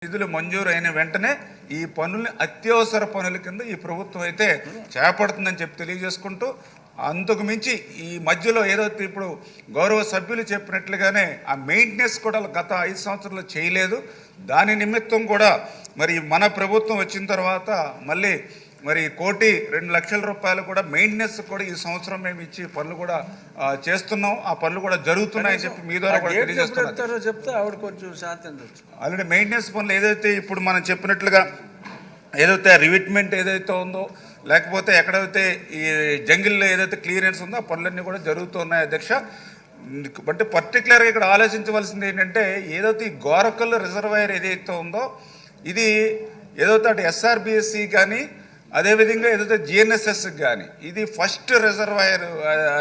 నిధులు మంజూరు అయిన వెంటనే ఈ పనుల్ని అత్యవసర పనుల కింద ఈ ప్రభుత్వం అయితే చేపడుతుందని చెప్పి తెలియజేసుకుంటూ, అంతకు మించి ఈ మధ్యలో ఏదైతే ఇప్పుడు గౌరవ సభ్యులు చెప్పినట్లుగానే ఆ మెయింటెనెన్స్ కూడా గత 5 సంవత్సరాలు చేయలేదు. దాని నిమిత్తం కూడా మరి మన ప్రభుత్వం వచ్చిన తర్వాత మళ్ళీ మరి 1,02,00,000 రూపాయలు కూడా మెయింటెనెన్స్ కూడా ఈ సంవత్సరం మేము ఇచ్చి పనులు కూడా చేస్తున్నాం. ఆ పనులు కూడా జరుగుతున్నాయని చెప్పి మీ ద్వారా కూడా తెలియజేస్తున్నారు. ఆల్రెడీ మెయింటెనెన్స్ పనులు ఏదైతే ఇప్పుడు మనం చెప్పినట్లుగా ఏదైతే రివిట్మెంట్ ఏదైతే ఉందో, లేకపోతే ఎక్కడైతే ఈ జంగిల్లో ఏదైతే క్లియరెన్స్ ఉందో ఆ పనులన్నీ కూడా జరుగుతున్నాయి అధ్యక్ష. అంటే పర్టికులర్గా ఇక్కడ ఆలోచించవలసింది ఏంటంటే, ఏదైతే ఈ గోరకల్ రిజర్వాయర్ ఏదైతే ఉందో ఇది ఏదైతే అటు ఎస్ఆర్బిఎస్సి కానీ అదేవిధంగా ఏదైతే జిఎన్ఎస్ఎస్ కానీ ఇది ఫస్ట్ రిజర్వాయర్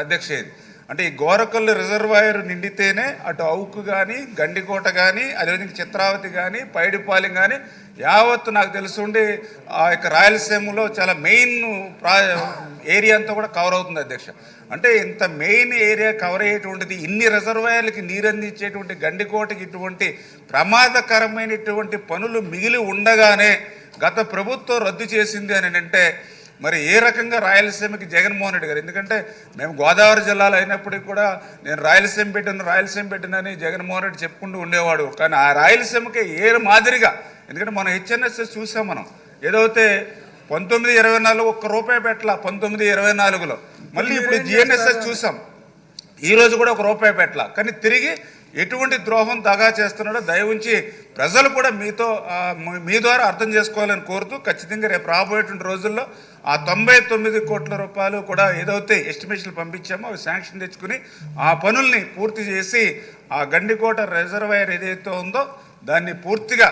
అధ్యక్ష. ఇది అంటే ఈ గోరకల్లు రిజర్వాయర్ నిండితేనే అటు అవుకు కానీ గండికోట కానీ అదేవిధంగా చిత్రావతి కానీ పైడిపాలెం కానీ యావత్తు నాకు తెలుసుండి ఆ యొక్క రాయలసీమలో చాలా మెయిన్ ఏరియా అంతా కూడా కవర్ అవుతుంది అధ్యక్ష. అంటే ఇంత మెయిన్ ఏరియా కవర్ అయ్యేటువంటిది, ఇన్ని రిజర్వాయర్లకి నీరందించేటువంటి గండికోటకి ఇటువంటి ప్రమాదకరమైనటువంటి పనులు మిగిలి ఉండగానే గత ప్రభుత్వం రద్దు చేసింది అని అంటే మరి ఏ రకంగా రాయలసీమకి జగన్మోహన్ రెడ్డి గారు, ఎందుకంటే మేము గోదావరి జిల్లాలో అయినప్పటికీ కూడా నేను రాయలసీమ పెట్టినని జగన్మోహన్ రెడ్డి చెప్పుకుంటూ ఉండేవాడు. కానీ ఆ రాయలసీమకి ఏ మాదిరిగా, ఎందుకంటే మనం హెచ్ఎన్ఎస్ఎస్ చూసాం, మనం ఏదైతే 1924 ₹1 పెట్టాల 1924లో, మళ్ళీ ఇప్పుడు జిఎన్ఎస్ఎస్ చూసాం, ఈరోజు కూడా ₹1 పెట్టాల. కానీ తిరిగి ఎటువంటి ద్రోహం దగా చేస్తున్నాడో దయవుంచి ప్రజలు కూడా మీ ద్వారా అర్థం చేసుకోవాలని కోరుతూ, ఖచ్చితంగా రేపు రాబోయేటువంటి రోజుల్లో ఆ 99 కోట్ల రూపాయలు కూడా ఏదైతే ఎస్టిమేషన్లు పంపించామో అవి శాంక్షన్ తెచ్చుకుని ఆ పనుల్ని పూర్తి చేసి ఆ గండికోట రిజర్వాయర్ ఏదైతే ఉందో దాన్ని పూర్తిగా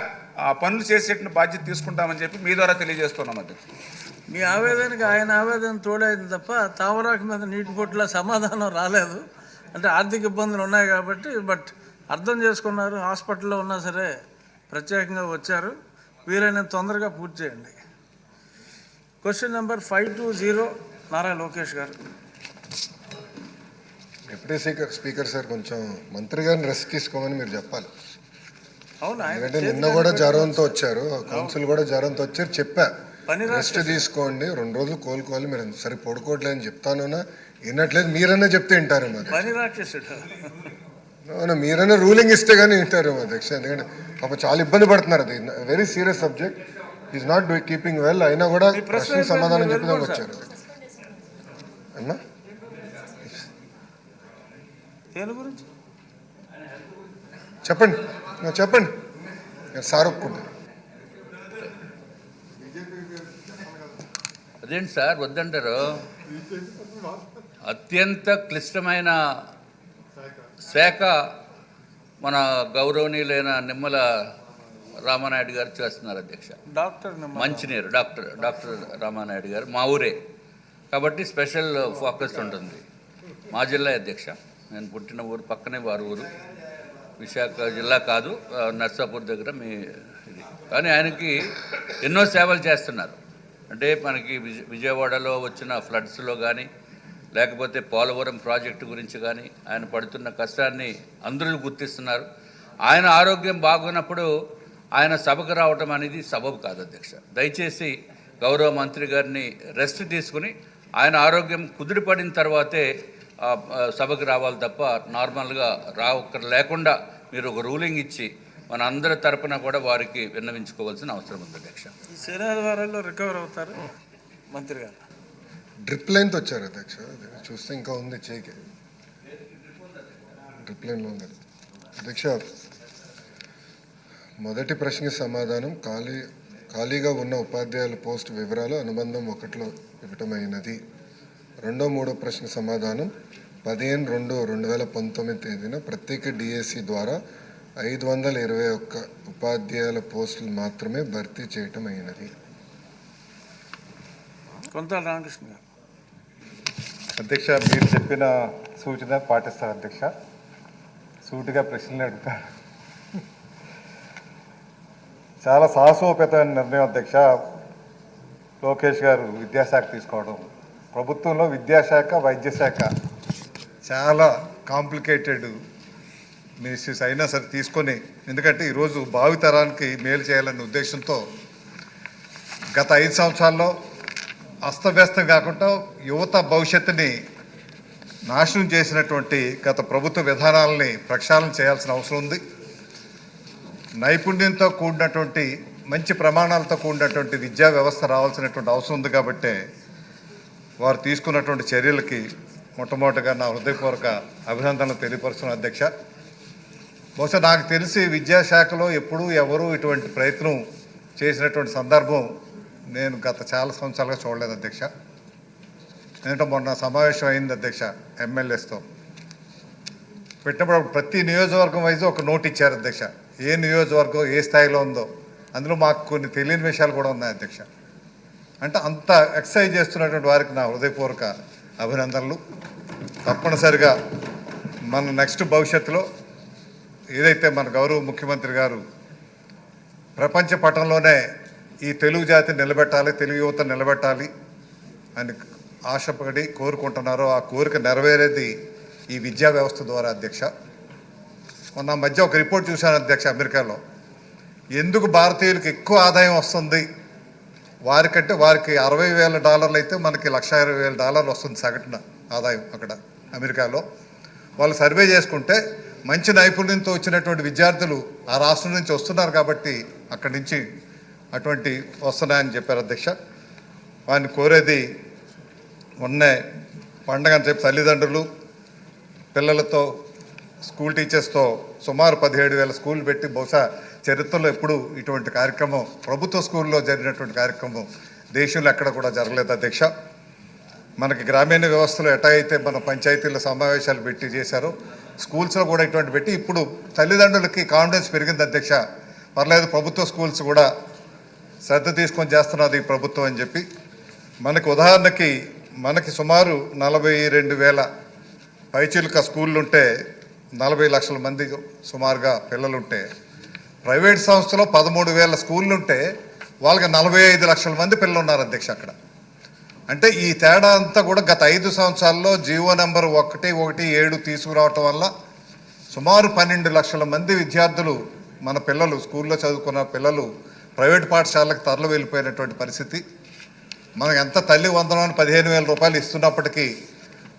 ఆ పనులు చేసేటువంటి బాధ్యత తీసుకుంటామని చెప్పి మీ ద్వారా తెలియజేస్తున్నాం అధ్యక్షుడు. మీ ఆవేదనకి ఆయన ఆవేదన తోడైంది తప్ప తావరాకు మీద నీటి పొట్టుల సమాధానం రాలేదు. అంటే ఆర్థిక ఇబ్బందులు ఉన్నాయి కాబట్టి, బట్ అర్థం చేసుకున్నారు. హాస్పిటల్లో ఉన్నా సరే ప్రత్యేకంగా వచ్చారు. వీలైనంత తొందరగా పూర్తి చేయండి. క్వశ్చన్ నెంబర్ 520 నారా లోకేష్ గారు. డిప్యూటీ స్పీకర్ సార్, కొంచెం మంత్రి గారిని రెస్ట్ తీసుకోమని మీరు చెప్పాలి. అవును, ఎందుకంటే నిన్న కూడా జ్వరంతో వచ్చారు, కౌన్సిల్ కూడా జ్వరంతో వచ్చారు. చెప్పా రెస్ట్ తీసుకోండి, 2 రోజులు కోలుకోవాలి, మీరు సరే పడుకోవట్లేదని చెప్తాను, వినట్లేదు. మీరన్నా చెప్తే వింటారు మరి, మీరన్నా రూలింగ్ ఇస్తే కానీ వింటారు అధ్యక్ష. ఎందుకంటే పాప చాలా ఇబ్బంది పడుతున్నారు. అది very serious subject. Is not keeping well. అయినా కూడా ప్రశ్న సమాధానం చెప్పడానికి వచ్చారు అన్నా. చెప్పండి చెప్పండి సార్ ఒప్పుకుంటారు. అదేంటి సార్ వద్దంటారు? అత్యంత క్లిష్టమైన శాఖ మన గౌరవనీయులైన నిమ్మల రామానాయుడు గారు చేస్తున్నారు అధ్యక్ష. మంచినీరు డాక్టర్ రామానాయుడు గారు మా ఊరే కాబట్టి స్పెషల్ ఫోకస్ ఉంటుంది. మా జిల్లా అధ్యక్ష, నేను పుట్టిన ఊరు పక్కనే వారి ఊరు, విశాఖ జిల్లా కాదు, నర్సాపూర్ దగ్గర మీ ఇది. కానీ ఆయనకి ఎన్నో సేవలు చేస్తున్నారు. అంటే మనకి విజయవాడలో వచ్చిన ఫ్లడ్స్లో కానీ, లేకపోతే పోలవరం ప్రాజెక్టు గురించి కానీ ఆయన పడుతున్న కష్టాన్ని అందరూ గుర్తిస్తున్నారు. ఆయన ఆరోగ్యం బాగున్నప్పుడు ఆయన సభకు రావటం అనేది సబబు కాదు అధ్యక్ష. దయచేసి గౌరవ మంత్రి గారిని రెస్ట్ తీసుకుని ఆయన ఆరోగ్యం కుదిరిపడిన తర్వాతే సభకు రావాలి తప్ప నార్మల్గా లేకుండా మీరు ఒక రూలింగ్ ఇచ్చి మన అందరి తరపున కూడా వారికి విన్నవించుకోవాల్సిన అవసరం ఉంది అధ్యక్ష. శనివారాల్లో రికవర్ అవుతారు మంత్రి గారు. డ్రిప్ లైన్తో వచ్చారు అధ్యక్ష. చూస్తే ఇంకా ఉంది చేయికి, డ్రిప్ లైన్లో ఉంది అధ్యక్ష. మొదటి ప్రశ్నకి సమాధానం, ఖాళీగా ఉన్న ఉపాధ్యాయుల పోస్టు వివరాలు అనుబంధం 1లో ఇవ్వటమైనది. 2, 3 ప్రశ్న సమాధానం 15/2/2019 తేదీన ప్రత్యేక డిఎస్సి ద్వారా 521 ఉపాధ్యాయుల పోస్టులు మాత్రమే భర్తీ చేయటం అయినది. కొంతాల రామకృష్ణ గారు. అధ్యక్ష, మీరు చెప్పిన సూచన పాటిస్తారు అధ్యక్ష. సూటిగా ప్రశ్నలు అడుగుతారు. చాలా సాహసోపేతమైన నిర్ణయం అధ్యక్ష లోకేష్ గారు విద్యాశాఖ తీసుకోవడం. ప్రభుత్వంలో విద్యాశాఖ వైద్యశాఖ చాలా కాంప్లికేటెడ్ మినిస్ట్రీస్ అయినా సరే తీసుకొని, ఎందుకంటే ఈరోజు భావితరానికి మేలు చేయాలనే ఉద్దేశంతో గత 5 సంవత్సరాల్లో అస్తవ్యస్తం కాకుండా యువత భవిష్యత్తుని నాశనం చేసినటువంటి గత ప్రభుత్వ విధానాలని ప్రక్షాళన చేయాల్సిన అవసరం ఉంది. నైపుణ్యంతో కూడినటువంటి మంచి ప్రమాణాలతో కూడినటువంటి విద్యా వ్యవస్థ రావాల్సినటువంటి అవసరం ఉంది. కాబట్టే వారు తీసుకున్నటువంటి చర్యలకి మొట్టమొదటిగా నా హృదయపూర్వక అభినందనలు తెలియపరుస్తున్న అధ్యక్ష. బహుశా నాకు తెలిసి విద్యాశాఖలో ఎప్పుడూ ఎవరూ ఇటువంటి ప్రయత్నం చేసినటువంటి సందర్భం నేను గత చాలా సంవత్సరాలుగా చూడలేదు అధ్యక్ష. ఎందుకంటే మొన్న సమావేశం అయింది అధ్యక్ష ఎమ్మెల్యేస్తో పెట్టినప్పుడు ప్రతి నియోజకవర్గం వైజ్ ఒక నోట్ ఇచ్చారు అధ్యక్ష. ఏ నియోజకవర్గం ఏ స్థాయిలో ఉందో అందులో మాకు కొన్ని తెలియని విషయాలు కూడా ఉన్నాయి అధ్యక్ష. అంటే అంత ఎక్సర్సైజ్ చేస్తున్నటువంటి వారికి నా హృదయపూర్వక అభినందనలు. తప్పనిసరిగా మన నెక్స్ట్ భవిష్యత్తులో ఏదైతే మన గౌరవ ముఖ్యమంత్రి గారు ప్రపంచ పటంలోనే ఈ తెలుగు జాతిని నిలబెట్టాలి, తెలుగు యువత నిలబెట్టాలి అని ఆశపడి కోరుకుంటున్నారో ఆ కోరిక నెరవేరేది ఈ విద్యా వ్యవస్థ ద్వారా అధ్యక్ష. మొన్న మధ్య ఒక రిపోర్ట్ చూశాను అధ్యక్ష, అమెరికాలో ఎందుకు భారతీయులకు ఎక్కువ ఆదాయం వస్తుంది వారికి $60,000 అయితే మనకి $1,20,000 వస్తుంది సగటున ఆదాయం అక్కడ అమెరికాలో. వాళ్ళు సర్వే చేసుకుంటే మంచి నైపుణ్యంతో వచ్చినటువంటి విద్యార్థులు ఆ రాష్ట్రం నుంచి వస్తున్నారు కాబట్టి అక్కడి నుంచి అటువంటి వస్తున్నాయని చెప్పారు అధ్యక్ష. వారిని కోరేది మొన్నే పండగ అని చెప్పి తల్లిదండ్రులు పిల్లలతో స్కూల్ టీచర్స్తో సుమారు 17,000 స్కూల్ పెట్టి బహుశా చరిత్రలో ఎప్పుడు ఇటువంటి కార్యక్రమం ప్రభుత్వ స్కూల్లో జరిగినటువంటి కార్యక్రమం దేశంలో ఎక్కడ కూడా జరగలేదు అధ్యక్ష. మనకి గ్రామీణ వ్యవస్థలో ఎటా అయితే మన పంచాయతీల సమావేశాలు పెట్టి చేశారో స్కూల్స్లో కూడా ఇటువంటి పెట్టి ఇప్పుడు తల్లిదండ్రులకి కాన్ఫిడెన్స్ పెరిగింది అధ్యక్ష. పర్లేదు ప్రభుత్వ స్కూల్స్ కూడా శ్రద్ధ తీసుకొని చేస్తున్నది ఈ ప్రభుత్వం అని చెప్పి. మనకి ఉదాహరణకి మనకి సుమారు 42,000 పైచిలుక స్కూళ్ళు ఉంటే 40 లక్షల మంది సుమారుగా పిల్లలుంటే ప్రైవేట్ సంస్థలో 13,000 స్కూళ్ళు ఉంటే వాళ్ళకి 45 లక్షల మంది పిల్లలు ఉన్నారు అధ్యక్ష అక్కడ. అంటే ఈ తేడా అంతా కూడా గత 5 సంవత్సరాల్లో జీవో నెంబర్ 117 తీసుకురావటం వల్ల సుమారు 12 లక్షల మంది విద్యార్థులు మన పిల్లలు స్కూల్లో చదువుకున్న పిల్లలు ప్రైవేట్ పాఠశాలకు తరలి వెళ్ళిపోయినటువంటి పరిస్థితి. మనం ఎంత తల్లి వందనం 15,000 రూపాయలు ఇస్తున్నప్పటికీ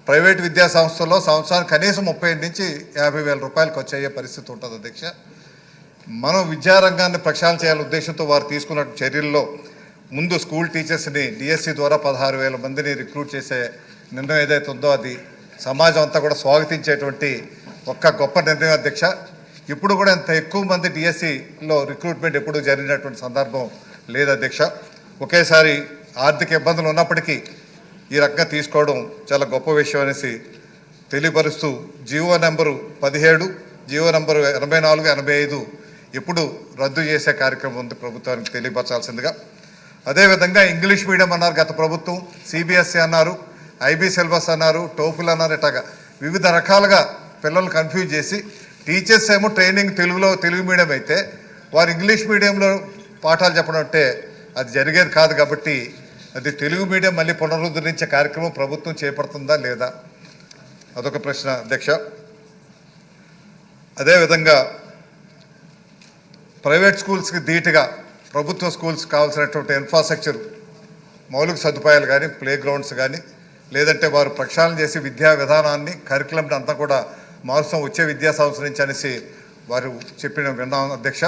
ప్రైవేట్ విద్యా సంస్థల్లో సంవత్సరానికి కనీసం 30,000 నుంచి 50,000 రూపాయలకు వచ్చే పరిస్థితి ఉంటుంది అధ్యక్ష. మనం విద్యారంగాన్ని ప్రక్షాళన చేయాలనే ఉద్దేశంతో వారు తీసుకున్న చర్యల్లో ముందు స్కూల్ టీచర్స్ని డిఎస్సి ద్వారా 16,000 మందిని రిక్రూట్ చేసే నిర్ణయం ఏదైతే ఉందో అది సమాజం అంతా కూడా స్వాగతించేటువంటి ఒక్క గొప్ప నిర్ణయం అధ్యక్ష. ఇప్పుడు కూడా ఇంత ఎక్కువ మంది డిఎస్సిలో రిక్రూట్మెంట్ ఎప్పుడు జరిగినటువంటి సందర్భం లేదు అధ్యక్ష. ఒకేసారి ఆర్థిక ఇబ్బందులు ఉన్నప్పటికీ ఈ రకంగా తీసుకోవడం చాలా గొప్ప విషయం అనేసి తెలియపరుస్తూ జీవో నెంబరు 17 జీవో నెంబరు 84-85 ఇప్పుడు రద్దు చేసే కార్యక్రమం ఉంది ప్రభుత్వానికి తెలియపరచాల్సిందిగా. అదేవిధంగా ఇంగ్లీష్ మీడియం అన్నారు గత ప్రభుత్వం, సిబిఎస్ఈ అన్నారు, ఐబీ సిలబస్ అన్నారు, టోఫుల్ అన్నారు, ఇట్లాగా వివిధ రకాలుగా పిల్లలు కన్ఫ్యూజ్ చేసి టీచర్స్ ఏమో ట్రైనింగ్ తెలుగు మీడియం అయితే వారు ఇంగ్లీష్ మీడియంలో పాఠాలు చెప్పడం అంటే అది జరిగేది కాదు. కాబట్టి అది తెలుగు మీడియం మళ్ళీ పునరుద్ధరించే కార్యక్రమం ప్రభుత్వం చేపడుతుందా లేదా అదొక ప్రశ్న అధ్యక్ష. అదేవిధంగా ప్రైవేట్ స్కూల్స్కి ధీటుగా ప్రభుత్వ స్కూల్స్ కావాల్సినటువంటి ఇన్ఫ్రాస్ట్రక్చర్ మౌలిక సదుపాయాలు కానీ ప్లే గ్రౌండ్స్ కానీ లేదంటే వారు ప్రక్షాళన చేసి విద్యా విధానాన్ని కరికులంని అంతా కూడా మారుస్తాం వచ్చే విద్యా సంవత్సరం నుంచి అనేసి వారు చెప్పిన విన్నాం అధ్యక్ష.